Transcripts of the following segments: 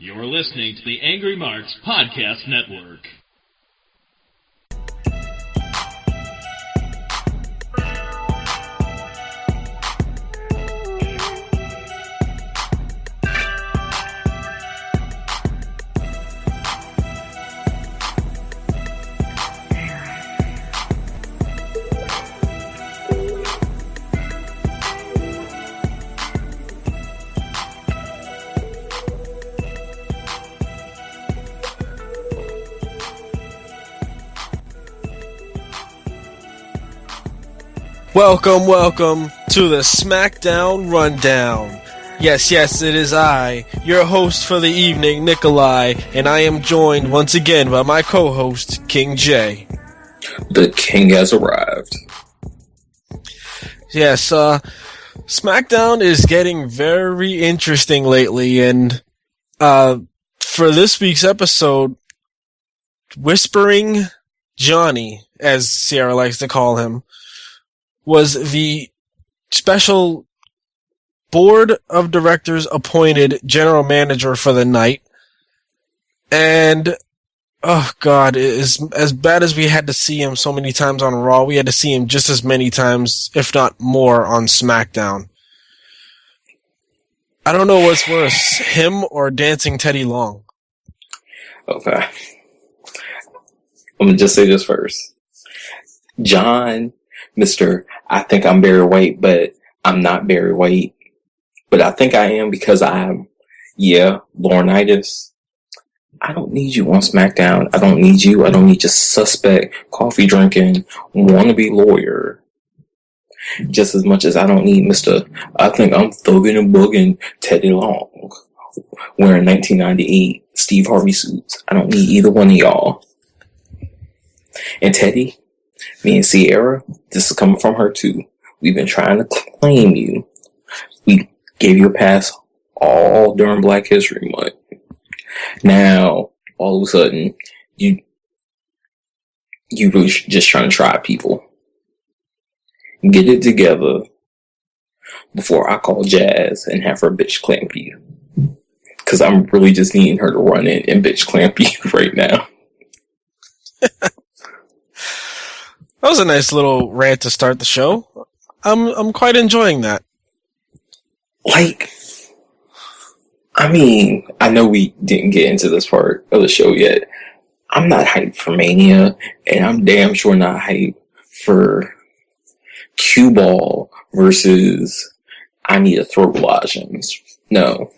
You're listening to the Angry Marks Podcast Network. Welcome to the SmackDown RunDown. Yes, it is I, your host for the evening, Nikolai, and I am joined once again by my co-host, King J. The king has arrived. Yes, SmackDown is getting very interesting lately, and for this week's episode, Whispering Johnny, as Sierra likes to call him, was the special board of directors appointed general manager for the night. And, oh god, as bad as we had to see him so many times on Raw, we had to see him just as many times, if not more, on SmackDown. I don't know what's worse, him or Dancing Teddy Long. Okay. I'm gonna just say this first. John, Mr. I think I'm Barry White, but I'm not Barry White. But I think I am because I'm, Laurinaitis. I don't need you on SmackDown. I don't need you. I don't need your suspect, coffee drinking, wannabe lawyer. Just as much as I don't need Mr. I think I'm thugging and bugging Teddy Long wearing 1998 Steve Harvey suits. I don't need either one of y'all. And Teddy, me and Sierra, this is coming from her too. We've been trying to claim you. We gave you a pass all during Black History Month. Now, all of a sudden, you really just trying to try people. Get it together before I call Jazz and have her bitch clamp you. Because I'm really just needing her to run in and bitch clamp you right now. That was a nice little rant to start the show. I'm quite enjoying that. I know we didn't get into this part of the show yet. I'm not hyped for Mania, and I'm damn sure not hyped for Cue Ball versus I Need a Throat Lozenge. No.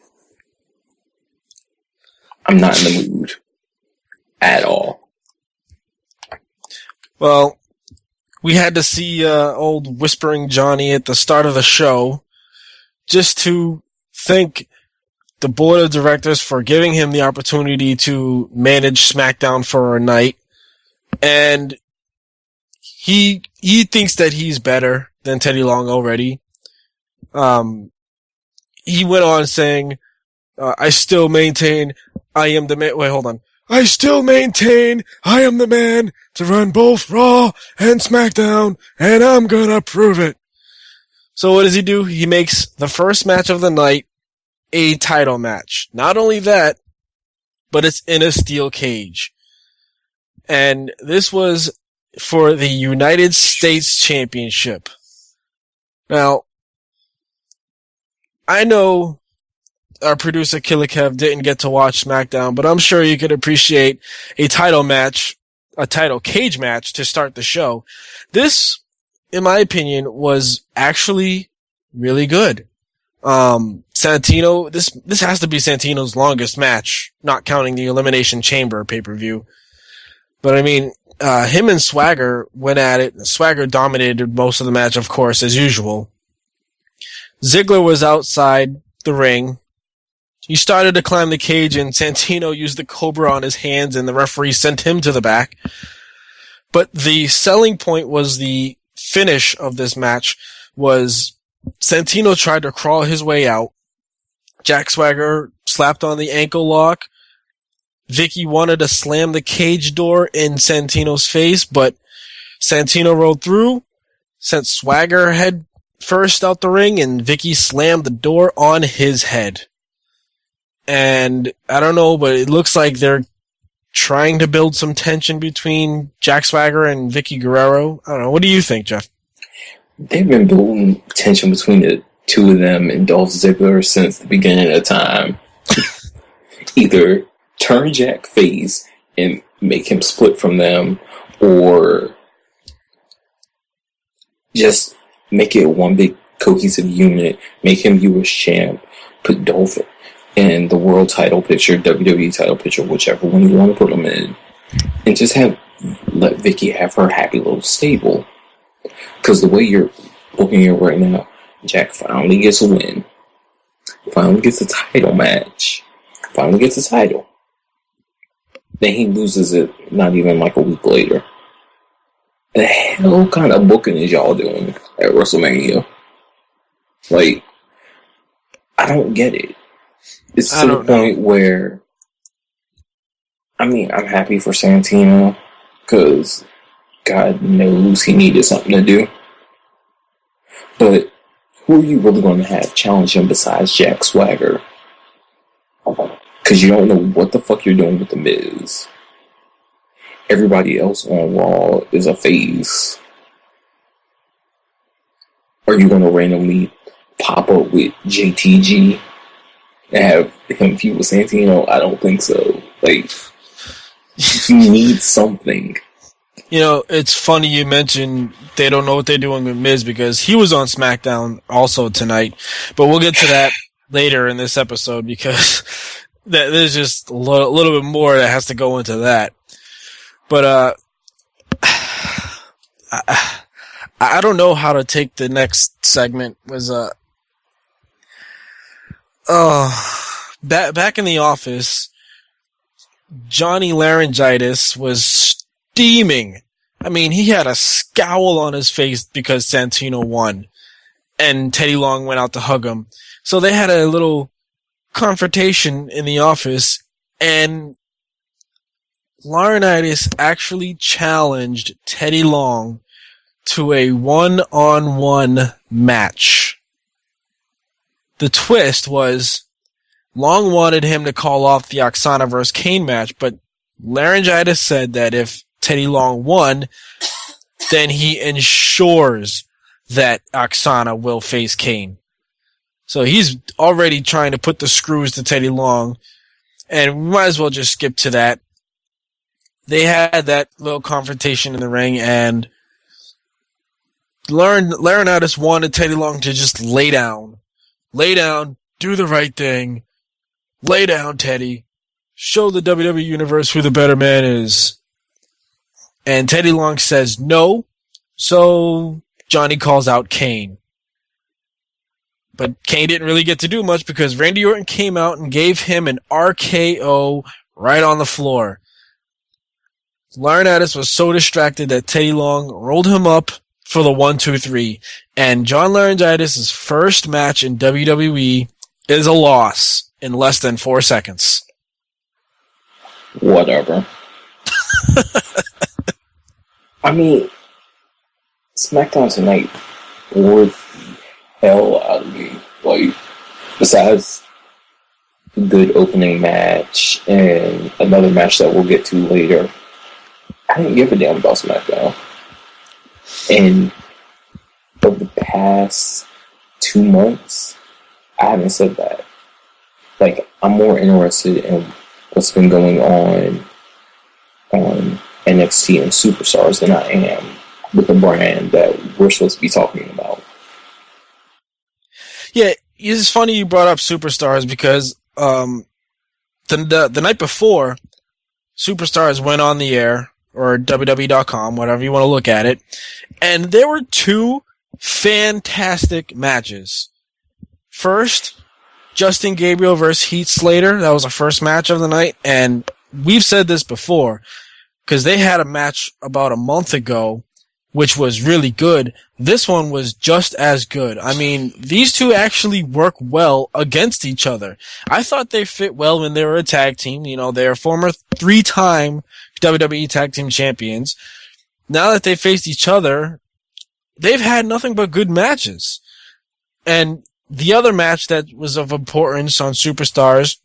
I'm not in the mood. At all. Well, we had to see old Whispering Johnny at the start of the show just to thank the board of directors for giving him the opportunity to manage SmackDown for a night. And he thinks that he's better than Teddy Long already. He went on saying, I still maintain I am the man. Wait, hold on. I still maintain I am the man to run both Raw and SmackDown, and I'm gonna prove it. So what does he do? He makes the first match of the night a title match. Not only that, but it's in a steel cage. And this was for the United States Championship. Now, I know our producer Killer Kev didn't get to watch SmackDown, but I'm sure you could appreciate a title cage match to start the show. This, in my opinion, was actually really good. Santino, this has to be Santino's longest match, not counting the Elimination Chamber pay-per-view. But I mean, him and Swagger went at it. Swagger dominated most of the match, of course, as usual. Ziggler was outside the ring. He started to climb the cage, and Santino used the Cobra on his hands, and the referee sent him to the back. But the selling point was the finish of this match was Santino tried to crawl his way out. Jack Swagger slapped on the ankle lock. Vicky wanted to slam the cage door in Santino's face, but Santino rolled through, sent Swagger head first out the ring, and Vicky slammed the door on his head. and I don't know, but it looks like they're trying to build some tension between Jack Swagger and Vicky Guerrero. I don't know. What do you think, Jeff? They've been building tension between the two of them and Dolph Ziggler since the beginning of time. Either turn Jack face and make him split from them, or just make it one big cohesive unit, make him US champ, put Dolph in the world title picture, WWE title picture, whichever one you want to put him in, and just let Vicky have her happy little stable. Because the way you're looking at it right now, Jack finally gets a win, finally gets a title match, finally gets a title. Then he loses it not even like a week later. The hell kind of booking is y'all doing at WrestleMania? Like, I don't get it. It's to the point where, I mean, I'm happy for Santino, because God knows he needed something to do. But who are you really going to have challenge him besides Jack Swagger? Because you don't know what the fuck you're doing with The Miz. Everybody else on Raw is a face. Are you going to randomly pop up with JTG and have him feud with Santino? I don't think so. Like, you need something. You know, it's funny you mentioned they don't know what they're doing with Miz, because he was on SmackDown also tonight. But we'll get to that later in this episode, because there's just a little bit more that has to go into that. But I don't know how to take the next segment. Was back in the office, Johnny Laryngitis was steaming. I mean, he had a scowl on his face because Santino won, and Teddy Long went out to hug him. So they had a little confrontation in the office, and Laurinaitis actually challenged Teddy Long to a one-on-one match. The twist was Long wanted him to call off the Oksana vs. Kane match, but Laryngitis said that if Teddy Long won, then he ensures that Oksana will face Kane. So he's already trying to put the screws to Teddy Long, and we might as well just skip to that. They had that little confrontation in the ring, and Laurinaitis wanted Teddy Long to just lay down. Lay down, do the right thing. Lay down, Teddy. Show the WWE Universe who the better man is. And Teddy Long says no, so Johnny calls out Kane. But Kane didn't really get to do much, because Randy Orton came out and gave him an RKO right on the floor. Laurinaitis was so distracted that Teddy Long rolled him up for the 1-2-3. And John Laryngitis' first match in WWE is a loss in less than 4 seconds. Whatever. I mean, SmackDown tonight bored the hell out of me. Like, besides a good opening match and another match that we'll get to later, I didn't give a damn about SmackDown. And over the past 2 months, I haven't said that. Like, I'm more interested in what's been going on NXT and Superstars than I am with the brand that we're supposed to be talking about. Yeah, it's funny you brought up Superstars, because the night before, Superstars went on the air, or WWE.com, whatever you want to look at it, and there were 2 fantastic matches. First, Justin Gabriel versus Heath Slater. That was the first match of the night, and we've said this before, because they had a match about a month ago, which was really good. This one was just as good. I mean, these two actually work well against each other. I thought they fit well when they were a tag team. You know, they're former 3-time WWE Tag Team Champions. Now that they faced each other, they've had nothing but good matches. And the other match that was of importance on Superstars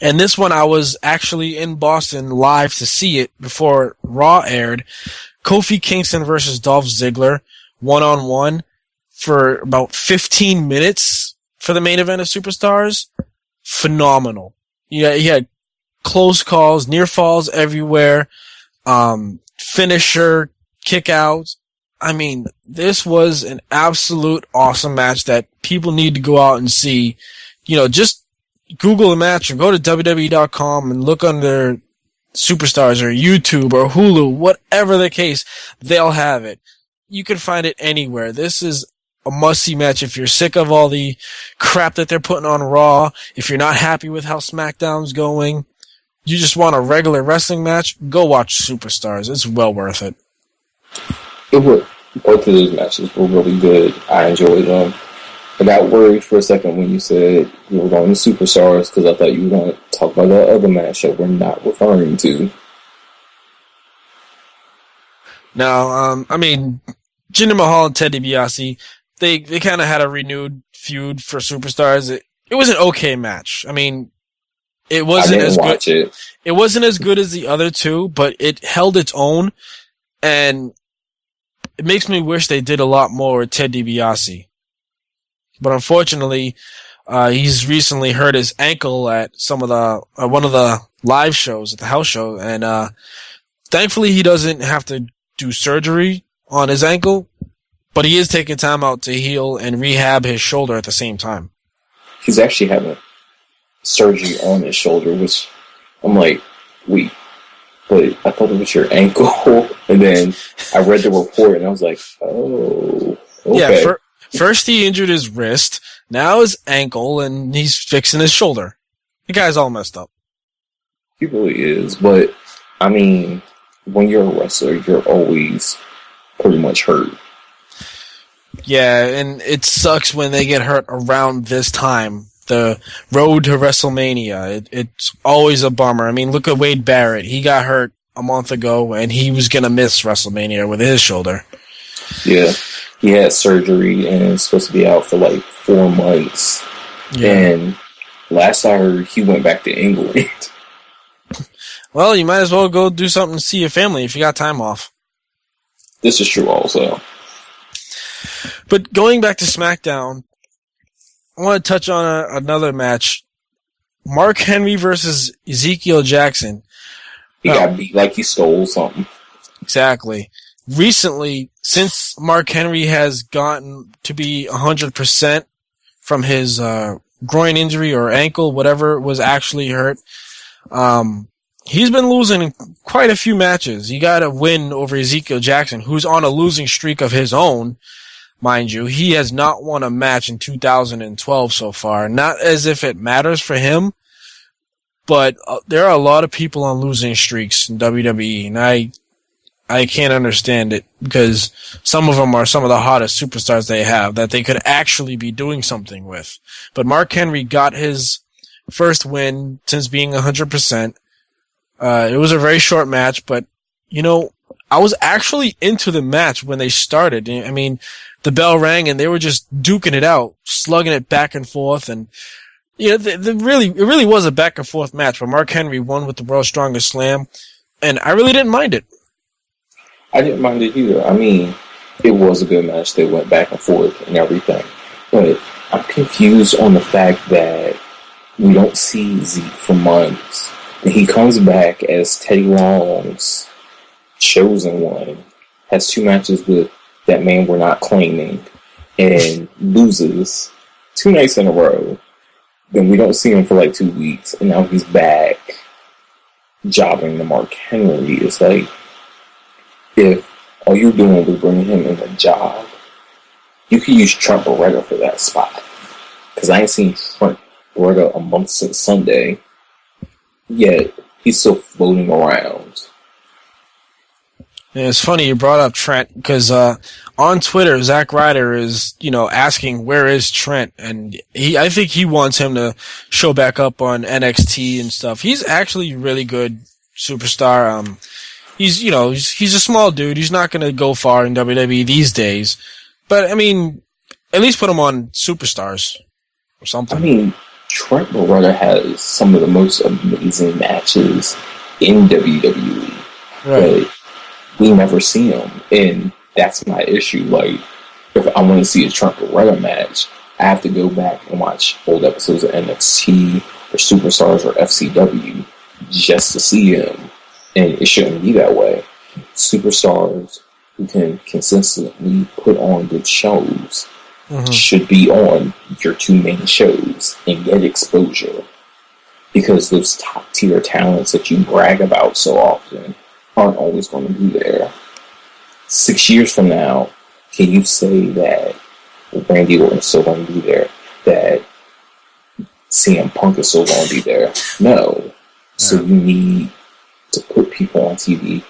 And this one I was actually in Boston live to see it before Raw aired. Kofi Kingston versus Dolph Ziggler, 1-on-1 for about 15 minutes for the main event of Superstars. Phenomenal. Yeah, he had close calls, near falls everywhere, finisher, kick outs. I mean, this was an absolute awesome match that people need to go out and see. Just Google a match or go to WWE.com and look under Superstars or YouTube or Hulu, whatever the case, they'll have it. You can find it anywhere. This is a must-see match if you're sick of all the crap that they're putting on Raw, if you're not happy with how SmackDown's going, you just want a regular wrestling match, go watch Superstars. It's well worth it. Both of those matches were really good. I enjoyed them. I got worried for a second when you said you were going to Superstars because I thought you were going to talk about that other match that we're not referring to. No, Jinder Mahal and Ted DiBiase, they kind of had a renewed feud for Superstars. It was an okay match. It wasn't as good. It wasn't as good as the other two, but it held its own, and it makes me wish they did a lot more with Ted DiBiase. But unfortunately, he's recently hurt his ankle at one of the live shows at the house show, and thankfully he doesn't have to do surgery on his ankle, but he is taking time out to heal and rehab his shoulder at the same time. He's actually having surgery on his shoulder, which I'm like, wait, but I thought it was your ankle, and then I read the report and I was like, oh, okay. Yeah, first he injured his wrist, now his ankle, and he's fixing his shoulder. The guy's all messed up. He really is, but when you're a wrestler, you're always pretty much hurt. Yeah, and it sucks when they get hurt around this time. The road to WrestleMania, it's always a bummer. Look at Wade Barrett. He got hurt a month ago, and he was going to miss WrestleMania with his shoulder. Yeah, he had surgery and is supposed to be out for like 4 months. Yeah. And last I heard, he went back to England. Well, you might as well go do something to see your family if you got time off. This is true also. But going back to SmackDown, I want to touch on another match. Mark Henry versus Ezekiel Jackson. He got beat like he stole something. Exactly. Recently, since Mark Henry has gotten to be 100% from his groin injury or ankle, whatever was actually hurt, he's been losing quite a few matches. He got a win over Ezekiel Jackson, who's on a losing streak of his own. Mind you, he has not won a match in 2012 so far. Not as if it matters for him, but there are a lot of people on losing streaks in WWE, and I can't understand it because some of them are some of the hottest superstars they have that they could actually be doing something with. But Mark Henry got his first win since being 100%. It was a very short match, but, I was actually into the match when they started. The bell rang and they were just duking it out, slugging it back and forth, and it really was a back and forth match. But Mark Henry won with the World's Strongest Slam, and I really didn't mind it. I didn't mind it either. It was a good match. They went back and forth and everything, but I'm confused on the fact that we don't see Zeke for months. And he comes back as Teddy Long's chosen one, has 2 matches with that man we're not claiming, and loses 2 nights in a row. Then we don't see him for like 2 weeks, and now he's back jobbing to Mark Henry. It's like, if all you're doing was bringing him in a job, you could use Trent Beretta for that spot. Because I ain't seen Trent Beretta a month since Sunday, yet he's still floating around. Yeah, it's funny you brought up Trent because on Twitter, Zack Ryder is asking where is Trent, and I think he wants him to show back up on NXT and stuff. He's actually a really good superstar. He's a small dude. He's not going to go far in WWE these days, but at least put him on Superstars or something. Trent Beretta has some of the most amazing matches in WWE, Right. but we never see them, and that's my issue. Like, if I want to see a Trent Beretta match, I have to go back and watch old episodes of NXT or Superstars or FCW just to see him, and it shouldn't be that way. Superstars who can consistently put on good shows should be on your two main shows and get exposure, because those top tier talents that you brag about so often aren't always going to be there. 6 years from now, can you say that Randy Orton's still going to be there, that CM Punk is still going to be there? No. So you need to put people on TV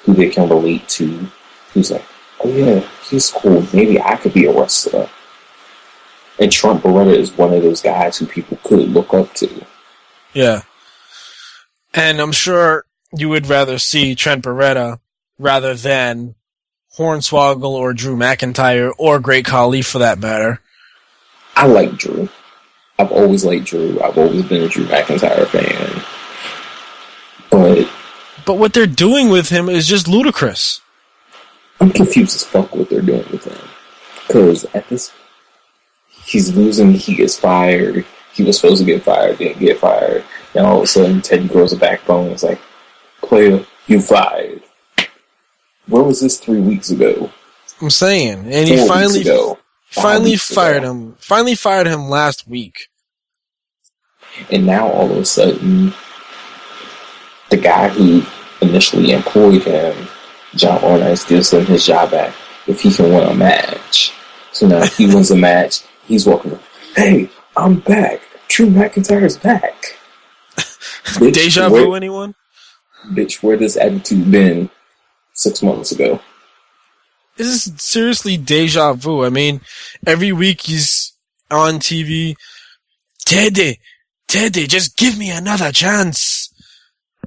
who they can relate to, who's like, oh yeah, he's cool, maybe I could be a wrestler. And Trent Beretta is one of those guys who people could look up to. Yeah. And I'm sure you would rather see Trent Beretta rather than Hornswoggle or Drew McIntyre or Great Khali for that matter. I like Drew. I've always liked Drew. I've always been a Drew McIntyre fan. But what they're doing with him is just ludicrous. I'm confused as fuck what they're doing with him. Because at this, he's losing, he gets fired. He was supposed to get fired, didn't get fired. Then all of a sudden, Teddy grows a backbone. It's like, player, you fired. Where was this 3 weeks ago? I'm saying, and he finally fired him. Finally fired him last week. And now all of a sudden, the guy who initially employed him, John Laurinaitis, gives him his job back if he can win a match. So now if he wins a match, he's walking, hey, I'm back. Drew McIntyre's back. Bitch, Deja vu, anyone? Bitch, where this attitude been 6 months ago? This is seriously deja vu. I mean, every week he's on TV. Teddy, just give me another chance.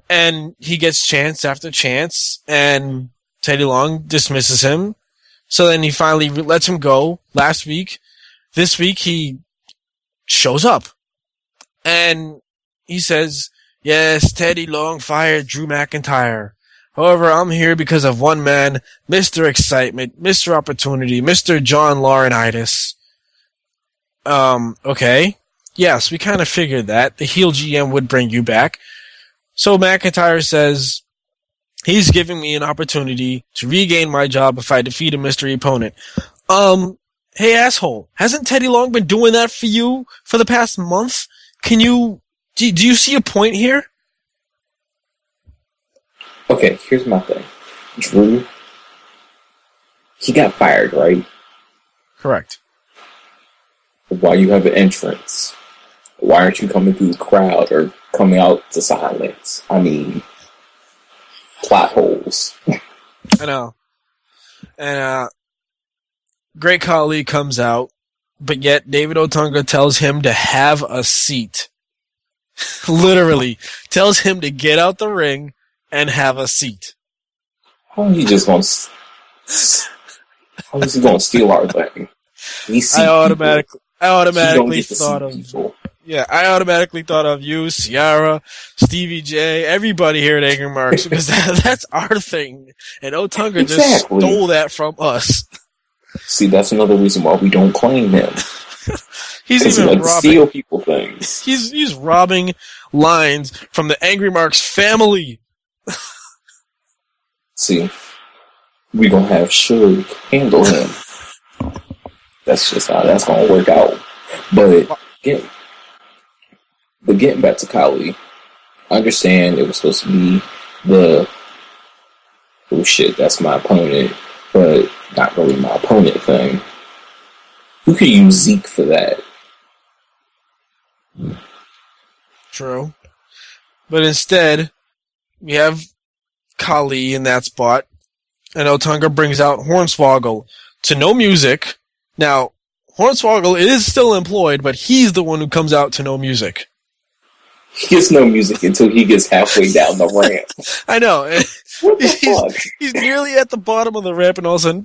And he gets chance after chance, and Teddy Long dismisses him. So then he finally lets him go last week. This week he shows up. And he says, yes, Teddy Long fired Drew McIntyre. However, I'm here because of one man, Mr. Excitement, Mr. Opportunity, Mr. John Laurinaitis. Okay. Yes, we kind of figured that. The heel GM would bring you back. So McIntyre says, he's giving me an opportunity to regain my job if I defeat a mystery opponent. Hey asshole, hasn't Teddy Long been doing that for you for the past month? Do you see a point here? Okay, here's my thing. Drew, he got fired, right? Correct. Why you have an entrance? Why aren't you coming through the crowd or coming out to silence? I mean, plot holes. I know. And, Great Khali comes out, but yet David Otunga tells him to have a seat. Literally. Tells him to get out the ring and have a seat. How is he just going to... How is he going to steal our thing? I automatically thought of... People. Yeah, I automatically thought of you, Ciara, Stevie J, everybody here at Angry Marks, because that's our thing. And Otunga just stole that from us. See, that's another reason why we don't claim him. He's even robbing. Steal people things. He's robbing lines from the Angry Marks family. See, we gonna have Suge handle him. That's just how that's gonna work out. But getting back to Khali, I understand it was supposed to be the oh shit, that's my opponent, but not really my opponent thing. Who could use Zeke for that? True. But instead, we have Khali in that spot, and Otunga brings out Hornswoggle to no music. Now, Hornswoggle is still employed, but he's the one who comes out to no music. He gets no music until he gets halfway down the ramp. I know. What the fuck? He's nearly at the bottom of the ramp, and all of a sudden,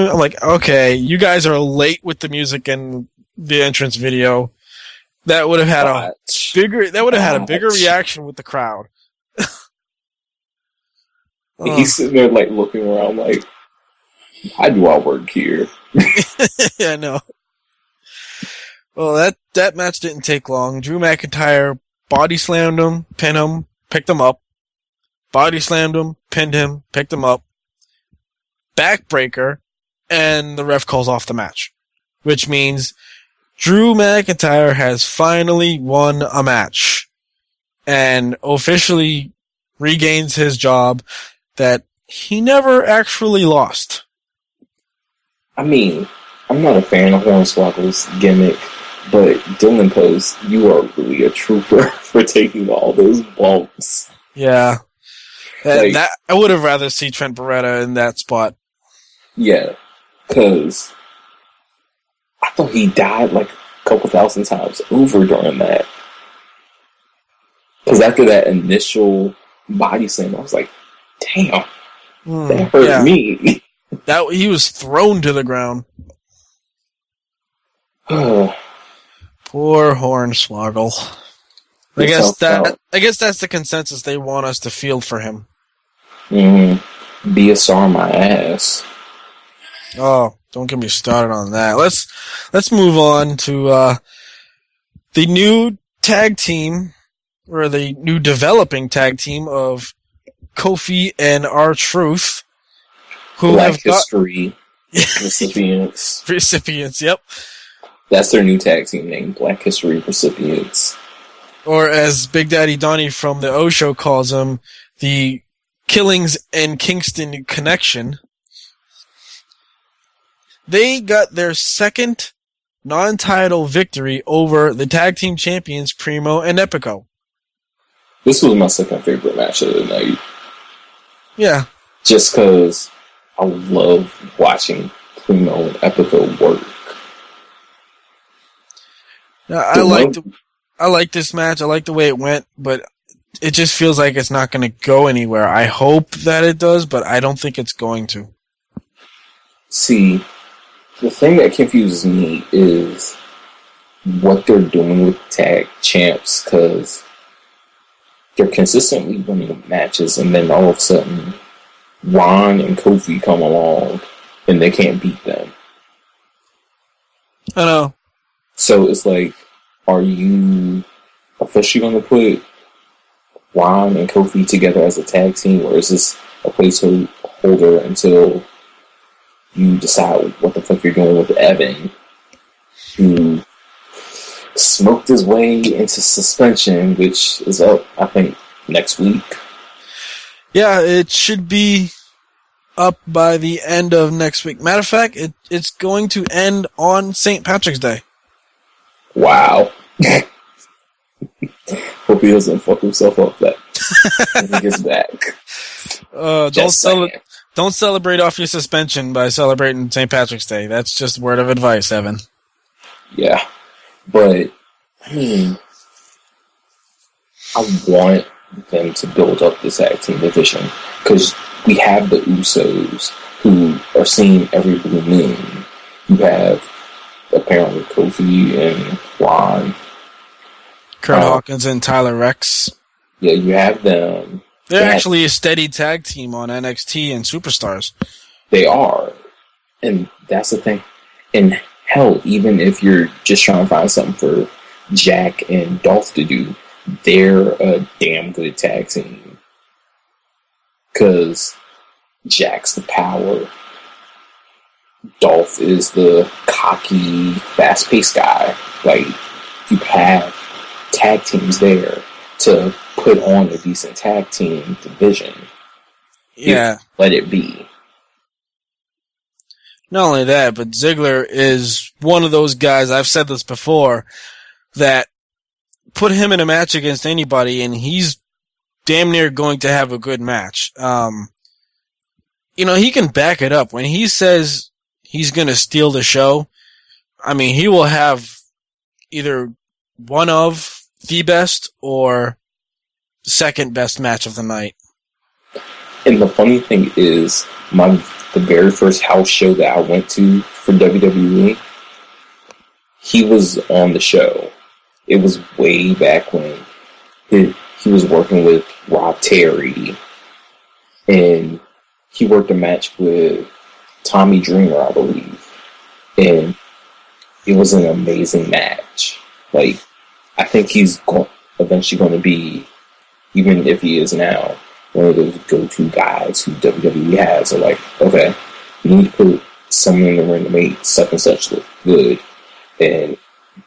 I'm like, okay, you guys are late with the music, and the entrance video. That would have had a bigger reaction with the crowd. He's sitting there like looking around like, why do I work here? Yeah, I know. Well, that match didn't take long. Drew McIntyre body slammed him, pinned him, picked him up. Body slammed him, pinned him, picked him up. Backbreaker, and the ref calls off the match. Which means Drew McIntyre has finally won a match. And officially regains his job that he never actually lost. I mean, I'm not a fan of Hornswoggle's gimmick, but Dylan Post, you are really a trooper for taking all those bumps. Yeah. And I would have rather see Trent Beretta in that spot. Yeah, because I thought he died like a couple thousand times over during that. Because after that initial body slam, I was like, damn, that hurt me. He was thrown to the ground. Poor Hornswoggle. I guess that's the consensus they want us to feel for him. BSR my ass. Oh, don't get me started on that. Let's move on to the new tag team, or the new developing tag team of Kofi and R-Truth, who Black have History recipients. Recipients, yep. That's their new tag team name, Black History Recipients. Or as Big Daddy Donnie from the O Show calls them, the Killings and Kingston Connection. They got their second non-title victory over the tag team champions Primo and Epico. This was my second favorite match of the night. Yeah. Just because I love watching Primo and Epico work. I like this match. I like the way it went, but it just feels like it's not going to go anywhere. I hope that it does, but I don't think it's going to. See, the thing that confuses me is what they're doing with tag champs, because they're consistently winning matches, and then all of a sudden, Ron and Kofi come along, and they can't beat them. I know. So it's like, are you officially going to put Ron and Kofi together as a tag team, or is this a placeholder until you decide what the fuck you're doing with Evan, who smoked his way into suspension, which is up, I think, next week? Yeah, it should be up by the end of next week. Matter of fact, it's going to end on St. Patrick's Day. Wow. Hope he doesn't fuck himself up that when he gets back. Don't celebrate off your suspension by celebrating St. Patrick's Day. That's just a word of advice, Evan. Yeah. But, I want them to build up this tag team division, because we have the Usos, who are seen every blue moon. You have, apparently, Kofi and Ron. Kurt Hawkins and Tyler Rex. Yeah, you have them. They're actually a steady tag team on NXT and Superstars. They are. And that's the thing. And hell, even if you're just trying to find something for Jack and Dolph to do, they're a damn good tag team. Because Jack's the power. Dolph is the cocky, fast-paced guy. Like, you have tag teams there to put on a decent tag team division. Yeah. Let it be. Not only that, but Ziggler is one of those guys, I've said this before, that put him in a match against anybody and he's damn near going to have a good match. He can back it up. When he says he's going to steal the show, I mean, he will have either one of the best or second best match of the night. And the funny thing is, the very first house show that I went to for WWE, he was on the show. It was way back when he was working with Rob Terry, and he worked a match with Tommy Dreamer, I believe, and it was an amazing match. Like, I think he's eventually going to be, even if he is now, one of those go-to guys who WWE has. Are like, okay, you need to put someone in the ring to make such and such look good, and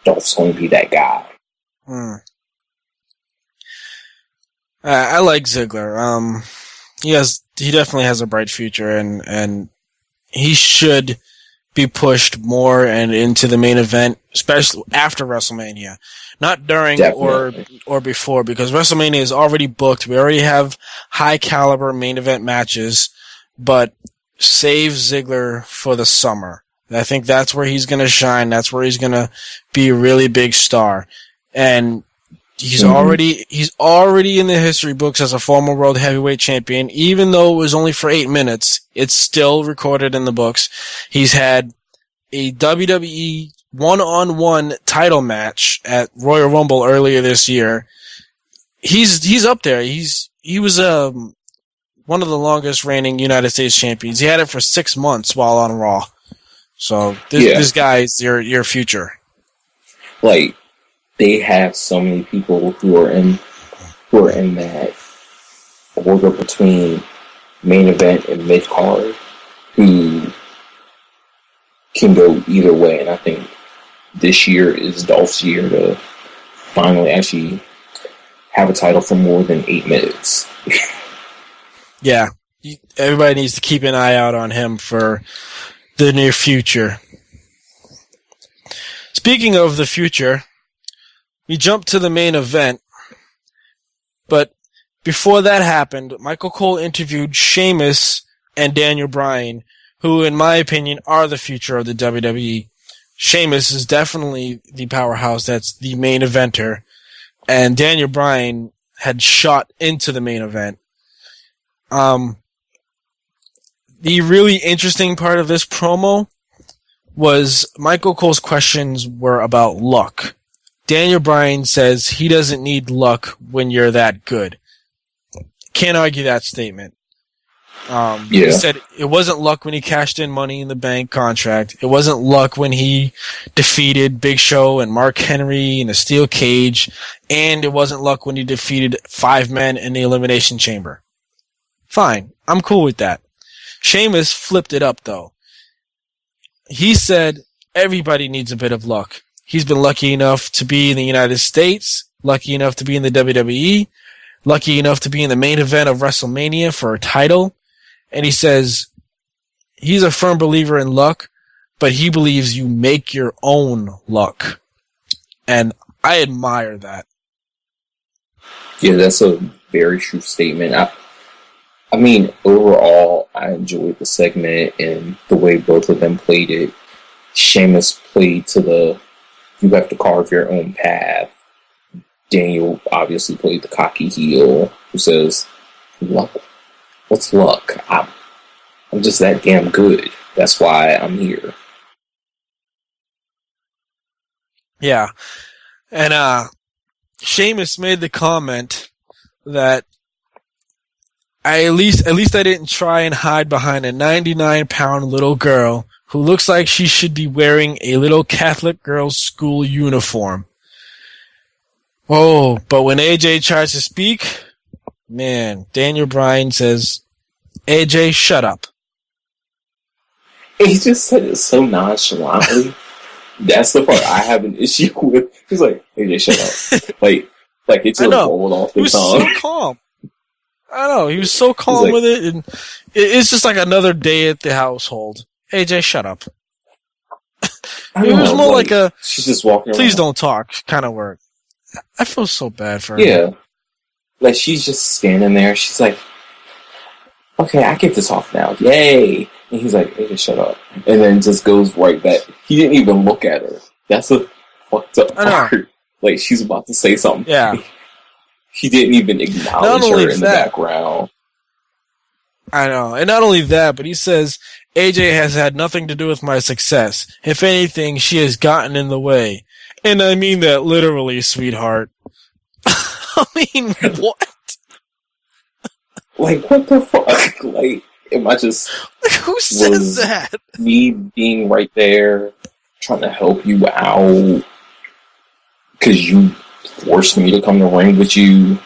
Dolph's going to be that guy. I like Ziggler. He definitely has a bright future, and he should be pushed more and into the main event, especially after WrestleMania, not during or before, because WrestleMania is already booked. We already have high caliber main event matches, but save Ziggler for the summer. I think that's where he's going to shine. That's where he's going to be a really big star, and he's already in the history books as a former world heavyweight champion. Even though it was only for 8 minutes, it's still recorded in the books. He's had a WWE one-on-one title match at Royal Rumble earlier this year. He's up there. He was one of the longest reigning United States champions. He had it for 6 months while on Raw. So this guy's your future. Like, they have so many people who are in that order between main event and mid card who can go either way, and I think this year is Dolph's year to finally actually have a title for more than 8 minutes. Yeah, everybody needs to keep an eye out on him for the near future. Speaking of the future, we jumped to the main event, but before that happened, Michael Cole interviewed Sheamus and Daniel Bryan, who, in my opinion, are the future of the WWE. Sheamus is definitely the powerhouse that's the main eventer, and Daniel Bryan had shot into the main event. The really interesting part of this promo was Michael Cole's questions were about luck. Daniel Bryan says he doesn't need luck when you're that good. Can't argue that statement. He said it wasn't luck when he cashed in Money in the Bank contract. It wasn't luck when he defeated Big Show and Mark Henry in a steel cage. And it wasn't luck when he defeated 5 men in the Elimination Chamber. Fine. I'm cool with that. Sheamus flipped it up, though. He said everybody needs a bit of luck. He's been lucky enough to be in the United States, lucky enough to be in the WWE, lucky enough to be in the main event of WrestleMania for a title. And he says he's a firm believer in luck, but he believes you make your own luck. And I admire that. Yeah, that's a very true statement. I mean, overall, I enjoyed the segment and the way both of them played it. Sheamus played to the you have to carve your own path. Daniel obviously played the cocky heel who says, luck? What's luck? I'm just that damn good. That's why I'm here. Yeah. And Sheamus made the comment that at least I didn't try and hide behind a 99-pound little girl who looks like she should be wearing a little Catholic girls' school uniform. Oh, but when AJ tries to speak, man, Daniel Bryan says, AJ, shut up. He just said it so nonchalantly. That's the part I have an issue with. He's like, AJ, shut up. like it just rolled off the tongue. He was so calm. I know, he was so calm with it, and it's just like another day at the household. AJ, shut up. It was more like a she's just walking around. Please don't talk kind of word. I feel so bad for her. Yeah. Like, she's just standing there. She's like, okay, I get to talk now. Yay. And he's like, AJ, shut up. And then just goes right back. He didn't even look at her. That's a fucked up part. Like, she's about to say something. Yeah. He didn't even acknowledge her in the background. I know. And not only that, but he says, AJ has had nothing to do with my success. If anything, she has gotten in the way. And I mean that literally, sweetheart. I mean, what? Like, what the fuck? Like, am I just... Who says that? Me being right there, trying to help you out, because you forced me to come to ring with you.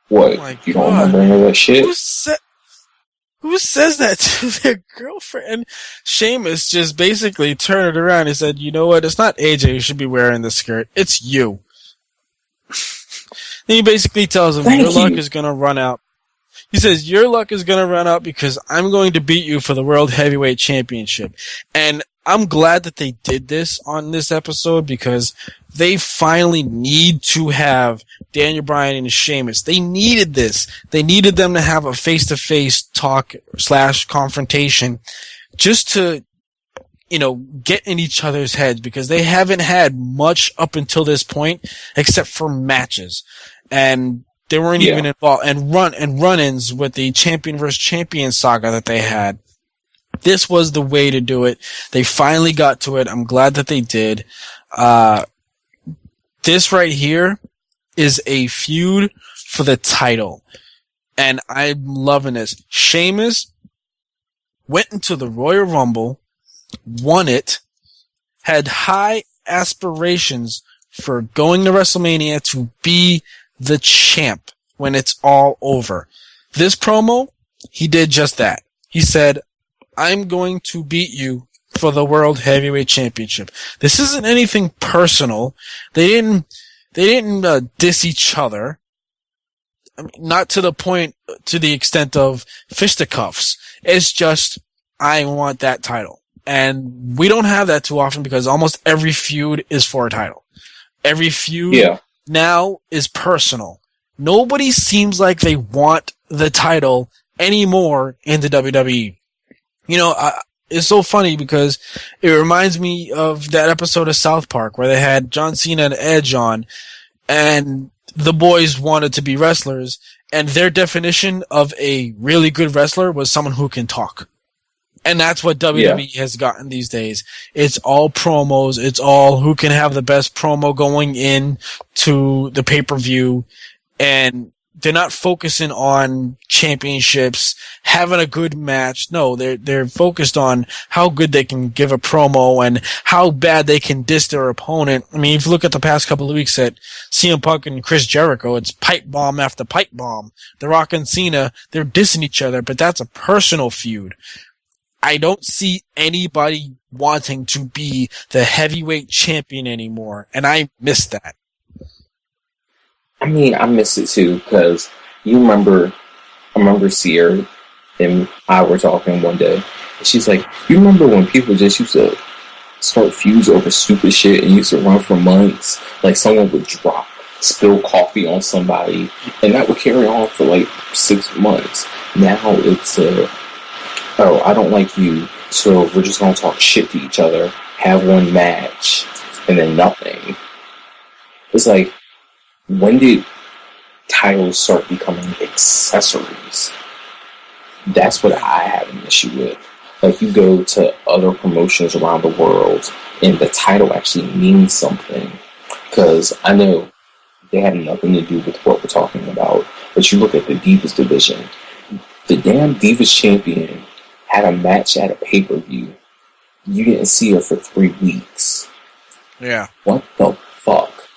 What? Oh you don't remember any of that shit? Who says that to their girlfriend? And Sheamus just basically turned it around and said, you know what? It's not AJ who should be wearing the skirt. It's you. Then he basically tells him, your luck is going to run out. He says, your luck is going to run out because I'm going to beat you for the World Heavyweight Championship. And I'm glad that they did this on this episode because they finally need to have Daniel Bryan and Sheamus. They needed this. They needed them to have a face-to-face talk / confrontation just to, get in each other's heads because they haven't had much up until this point except for matches. And they weren't even involved and run-ins with the champion versus champion saga that they had. This was the way to do it. They finally got to it. I'm glad that they did. This right here is a feud for the title. And I'm loving this. Sheamus went into the Royal Rumble, won it, had high aspirations for going to WrestleMania to be the champ when it's all over. This promo, he did just that. He said, I'm going to beat you for the World Heavyweight Championship. This isn't anything personal. They didn't diss each other. I mean, not to the extent of fisticuffs. It's just, I want that title. And we don't have that too often because almost every feud is for a title. Every feud now is personal. Nobody seems like they want the title anymore in the WWE. It's so funny because it reminds me of that episode of South Park where they had John Cena and Edge on, and the boys wanted to be wrestlers, and their definition of a really good wrestler was someone who can talk. And that's what WWE has gotten these days. It's all promos. It's all who can have the best promo going in to the pay-per-view, and they're not focusing on championships, having a good match. No, they're focused on how good they can give a promo and how bad they can diss their opponent. I mean, if you look at the past couple of weeks at CM Punk and Chris Jericho, it's pipe bomb after pipe bomb. The Rock and Cena, they're dissing each other, but that's a personal feud. I don't see anybody wanting to be the heavyweight champion anymore, and I miss that. I mean, I miss it too, because I remember Sierra and I were talking one day, and she's like, you remember when people just used to start feuds over stupid shit and used to run for months? Like, someone would spill coffee on somebody, and that would carry on for like 6 months. Now it's oh, I don't like you, so we're just gonna talk shit to each other, have one match, and then nothing. It's like, when did titles start becoming accessories? That's what I have an issue with. Like, you go to other promotions around the world, and the title actually means something. Because I know they have nothing to do with what we're talking about, but you look at the Divas division. The damn Divas champion had a match at a pay-per-view. You didn't see her for 3 weeks. Yeah. What the fuck?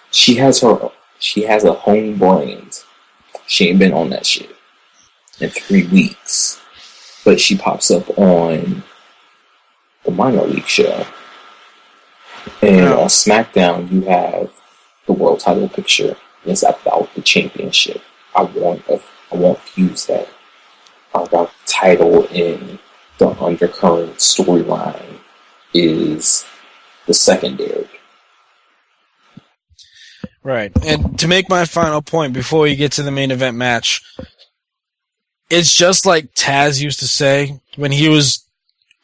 She has a home brand. She ain't been on that shit in 3 weeks. But she pops up on the minor league show. And on SmackDown, you have the world title picture. It's about the championship. I want feuds that are about the title, and the undercurrent storyline is the secondary. Right. And to make my final point before we get to the main event match, it's just like Taz used to say when he was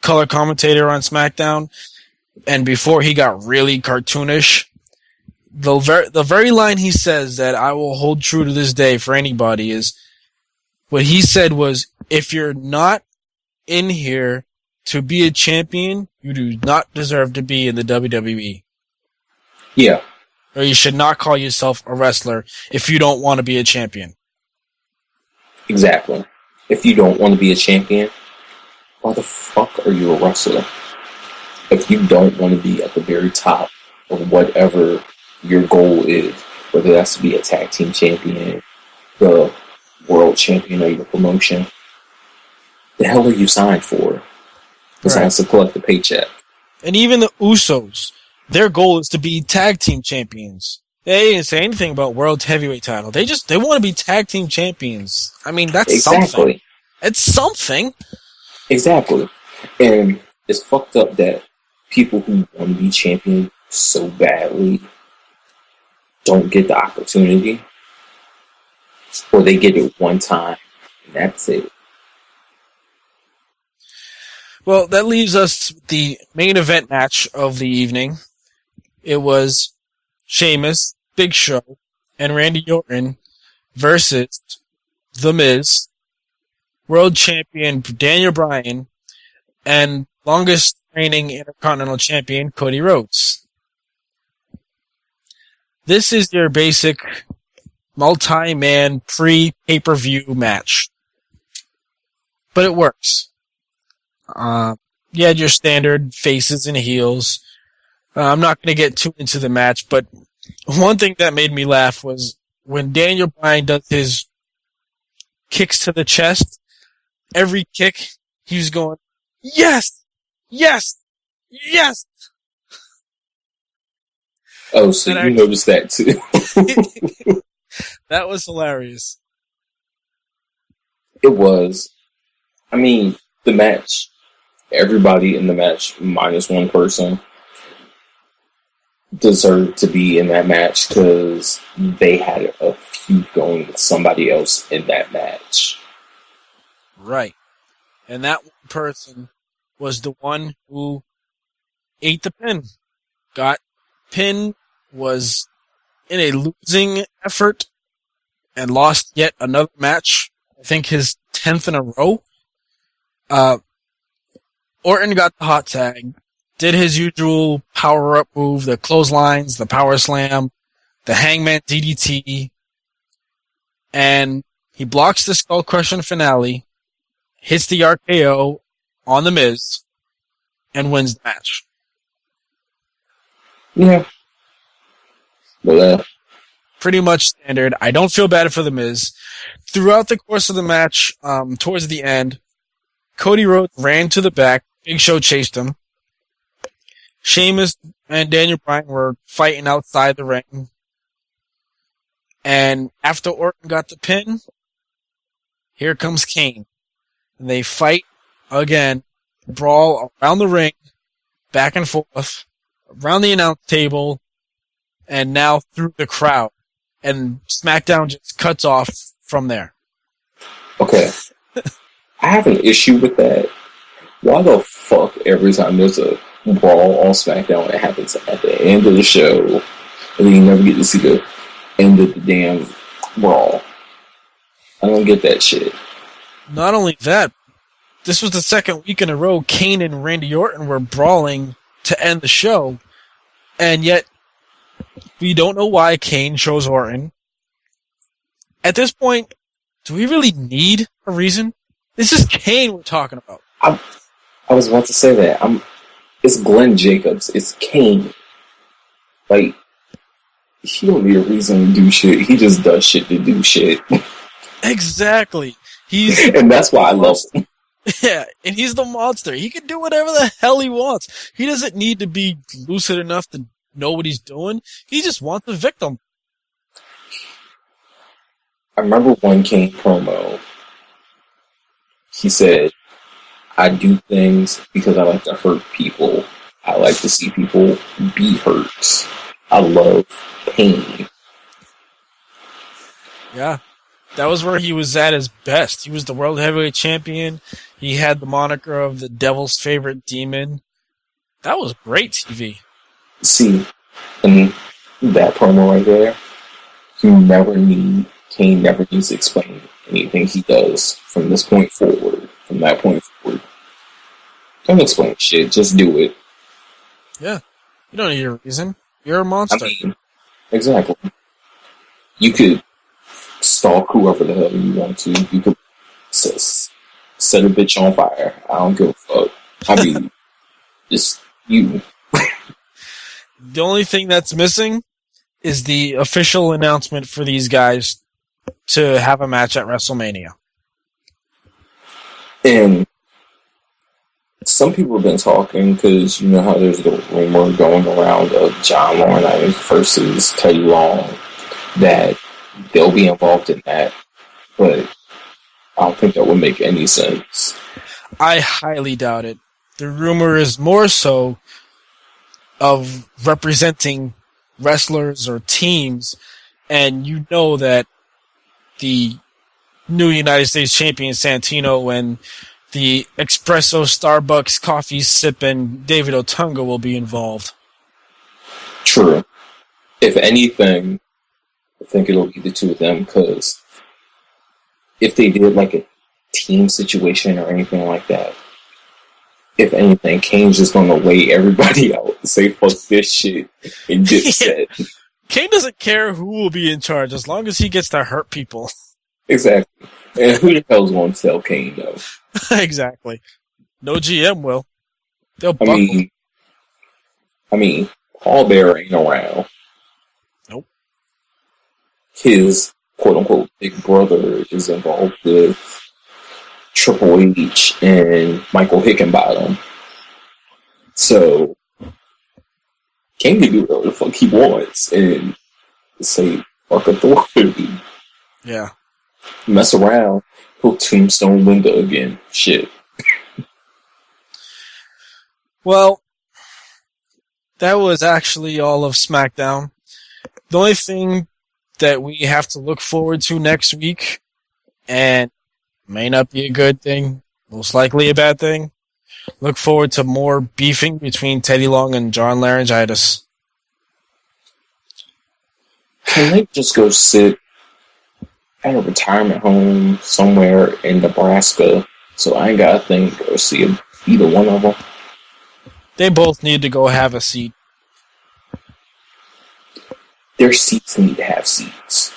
color commentator on SmackDown and before he got really cartoonish. The very line he says that I will hold true to this day for anybody is what he said was, if you're not in here to be a champion, you do not deserve to be in the WWE. Yeah. Or you should not call yourself a wrestler if you don't want to be a champion. Exactly. If you don't want to be a champion, why the fuck are you a wrestler? If you don't want to be at the very top of whatever your goal is, whether that's to be a tag team champion, the world champion of your promotion, the hell are you signed for? Besides to collect the paycheck. And even the Usos, their goal is to be tag team champions. They didn't say anything about world heavyweight title. They want to be tag team champions. I mean, that's something. It's something. Exactly. And it's fucked up that people who want to be champion so badly don't get the opportunity. Or they get it one time, and that's it. Well, that leaves us the main event match of the evening. It was Sheamus, Big Show, and Randy Orton versus The Miz, World Champion Daniel Bryan, and longest reigning Intercontinental Champion Cody Rhodes. This is your basic multi-man pre-pay-per-view match. But it works. You had your standard faces and heels. I'm not going to get too into the match, but one thing that made me laugh was when Daniel Bryan does his kicks to the chest, every kick, he was going, yes! Yes! Yes! Oh, so you noticed that too. That was hilarious. It was. I mean, the match, everybody in the match, minus one person, deserved to be in that match because they had a feud going with somebody else in that match. Right. And that one person was the one who ate the pin. Got pinned, was in a losing effort, and lost yet another match. I think his 10th in a row. Orton got the hot tag, did his usual power-up move, the clotheslines, the power slam, the hangman DDT, and he blocks the skull crushing finale, hits the RKO on The Miz, and wins the match. Yeah. Well, pretty much standard. I don't feel bad for The Miz. Throughout the course of the match, towards the end, Cody Rhodes ran to the back. Big Show chased him. Sheamus and Daniel Bryan were fighting outside the ring. And after Orton got the pin, here comes Kane. And they fight again, brawl around the ring, back and forth, around the announce table, and now through the crowd. And SmackDown just cuts off from there. Okay. I have an issue with that. Why the fuck every time there's a brawl on SmackDown, it happens at the end of the show, and then you never get to see the end of the damn brawl? I don't get that shit. Not only that, this was the second week in a row Kane and Randy Orton were brawling to end the show, and yet we don't know why Kane chose Orton. At this point, do we really need a reason? This is Kane we're talking about. I was about to say that. It's Glenn Jacobs. It's Kane. Like, he don't need a reason to do shit. He just does shit to do shit. Exactly. And that's why I love him. Yeah, and he's the monster. He can do whatever the hell he wants. He doesn't need to be lucid enough to know what he's doing. He just wants the victim. I remember one Kane promo. He said, I do things because I like to hurt people. I like to see people be hurt. I love pain. Yeah. That was where he was at his best. He was the World Heavyweight Champion. He had the moniker of the Devil's Favorite Demon. That was great TV. See, in that promo right there, Kane never needs to explain anything he does from this point forward, from that point forward. Don't explain shit, just do it. Yeah. You don't need a reason. You're a monster. I mean, exactly. You could stalk whoever the hell you want to. You could set a bitch on fire. I don't give a fuck. I mean, just you. The only thing that's missing is the official announcement for these guys to have a match at WrestleMania. And some people have been talking, because you know how there's the rumor going around of John Laurinaitis versus Teddy Long, that they'll be involved in that, but I don't think that would make any sense. I highly doubt it. The rumor is more so of representing wrestlers or teams, and you know that the new United States champion Santino and the espresso Starbucks coffee sipping David Otunga will be involved. True. If anything, I think it'll be the two of them, because if they did like a team situation or anything like that, if anything, Kane's just gonna weigh everybody out and say fuck this shit and get set. Kane doesn't care who will be in charge as long as he gets to hurt people. Exactly. And who the hell's gonna tell Kane though? Exactly. No GM will. They'll buckle. I mean, Paul Bearer ain't around. Nope. His quote-unquote big brother is involved with Triple H and Michael Hickenbottom. So, Kane can do whatever the fuck he wants and say, fuck authority. Yeah. Mess around, he'll tombstone Linda again. Shit. Well, that was actually all of SmackDown. The only thing that we have to look forward to next week, and may not be a good thing, most likely a bad thing, look forward to more beefing between Teddy Long and John Laryngitis. Can they just go sit at a retirement home somewhere in Nebraska so I ain't gotta think or see either one of them? They both need to go have a seat. Their seats need to have seats.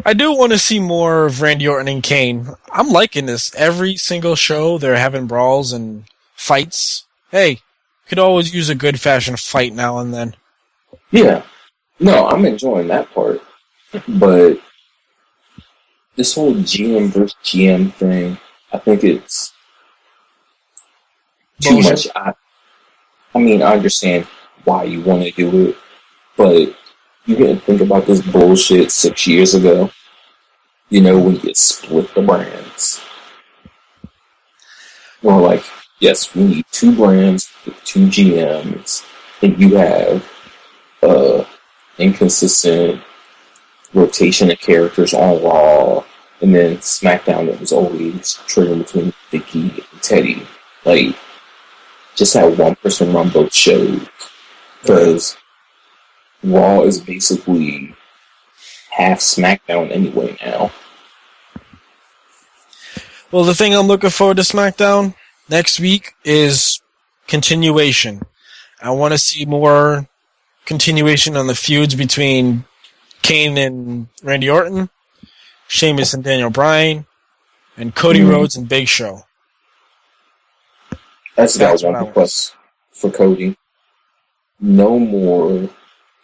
I do want to see more of Randy Orton and Kane. I'm liking this. Every single show, they're having brawls and fights. Hey, could always use a good fashion fight now and then. Yeah. No, I'm enjoying that part. But this whole GM versus GM thing, I think it's too much. I mean, I understand why you want to do it, but you didn't think about this bullshit 6 years ago. You know, when you split the brands. Or like, yes, we need 2 brands with 2 GMs, and you have inconsistent rotation of characters on Raw, and then SmackDown, it was always trading between Vicky and Teddy. Like, just have one person run both shows. Because Raw is basically half SmackDown anyway now. Well, the thing I'm looking forward to SmackDown next week is continuation. I want to see more continuation on the feuds between Kane and Randy Orton, Sheamus and Daniel Bryan, and Cody Rhodes and Big Show. That's one request for Cody. No more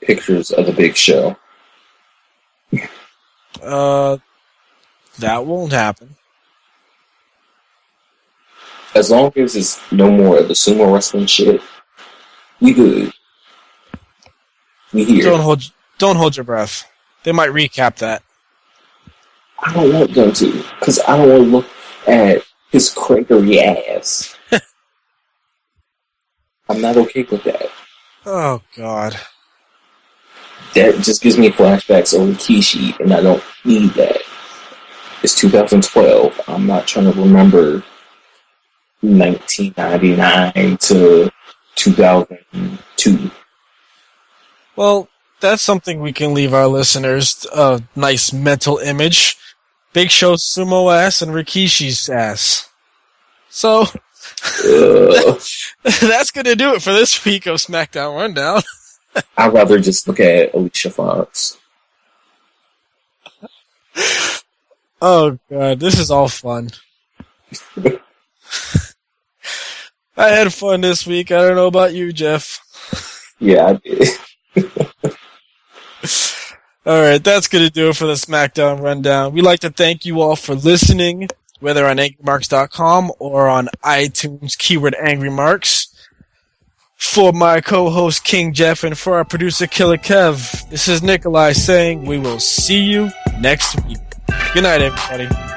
pictures of the Big Show. That won't happen. As long as it's no more of the sumo wrestling shit, we good. We here. Don't hold your breath. They might recap that. I don't want them to, because I don't want to look at his crackery ass. I'm not okay with that. Oh, God. That just gives me flashbacks of Rikishi, and I don't need that. It's 2012. I'm not trying to remember 1999 to 2002. Well, that's something we can leave our listeners a nice mental image. Big Show's sumo ass and Rikishi's ass. So, that's going to do it for this week of SmackDown Rundown. I'd rather just look at Alicia Fox. Oh, God, this is all fun. I had fun this week. I don't know about you, Jeff. Yeah, I did. All right, that's going to do it for the SmackDown Rundown. We'd like to thank you all for listening, whether on AngryMarks.com or on iTunes, keyword AngryMarks. For my co-host King Jeff and for our producer Killer Kev, this is Nikolai saying we will see you next week. Good night, everybody.